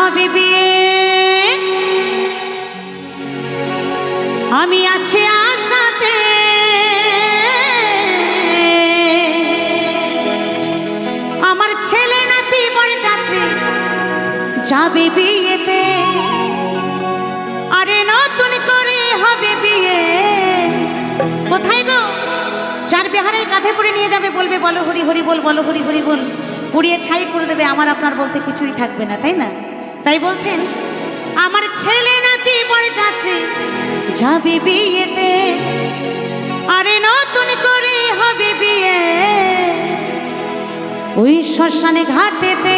হবে বিয়ে, আমি আছি আশাতে, আমার ছেলে নাতি বরযাত্রী যাবে বিয়েতে, আরে নতুন করে হবে বিয়ে। কোথায় গো? চার বিহারে কাঁধে করে নিয়ে যাবে, বলবে বলো হরি হরি বল, বলো হরি হরি বল, পুড়িয়ে ছাই করে দেবে, আমার আপনার বলতে কিছুই থাকবে না, তাই না? তাই বলছেন আমার ছেলে নাতি বরযাত্রী যাবে বিয়েতে, আরে নতুন করে হবে বিয়ে ওই শ্মশানে ঘাটেতে।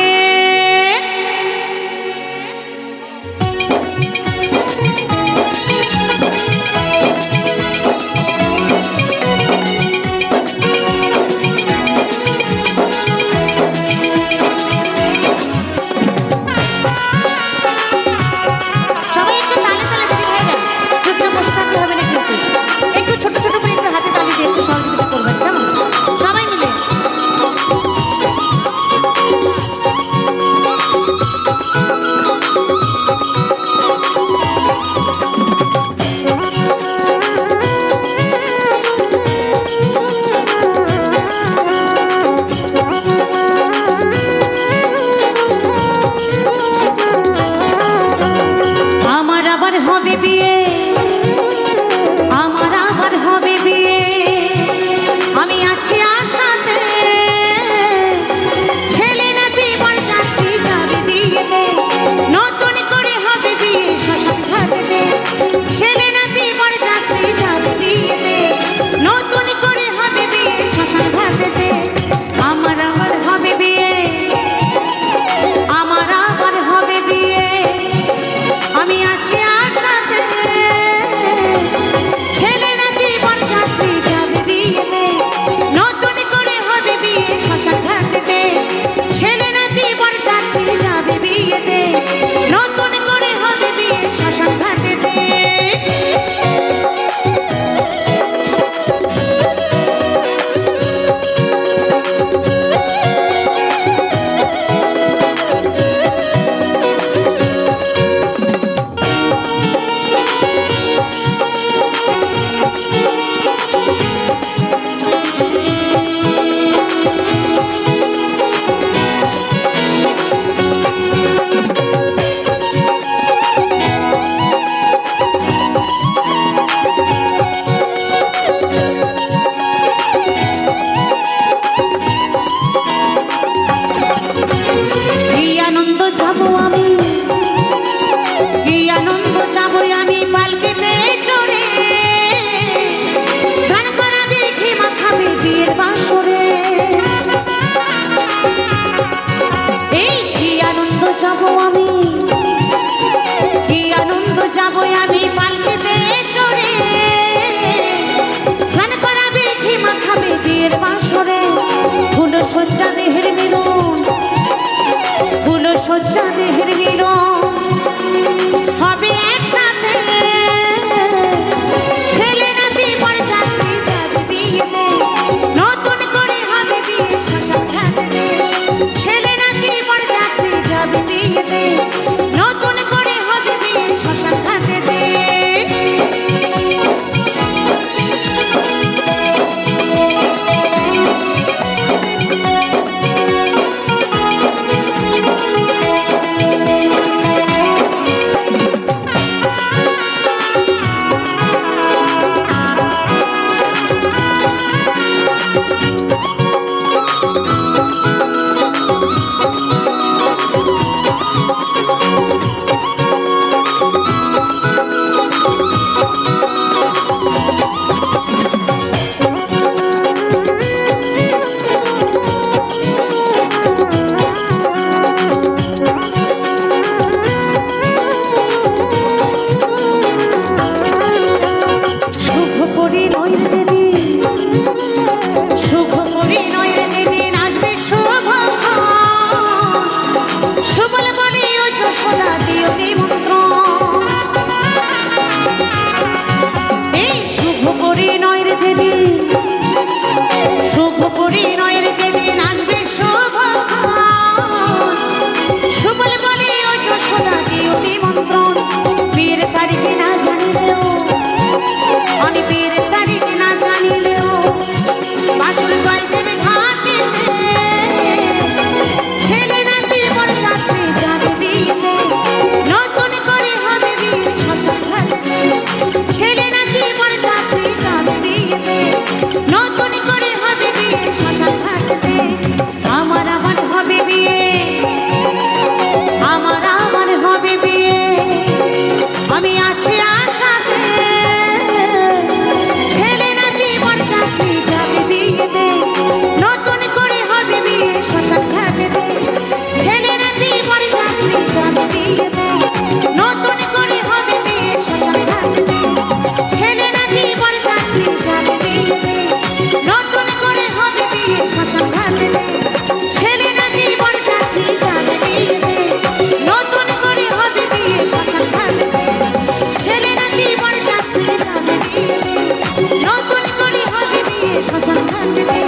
শ্মশান ঘাটেতে,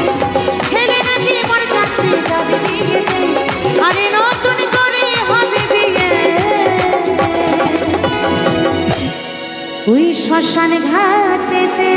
ছেলে নাকি মর যাচ্ছে যাবে বিয়েতে, আরে নতুন করে হবে বিয়ে ওই শ্মশান ঘাটেতে।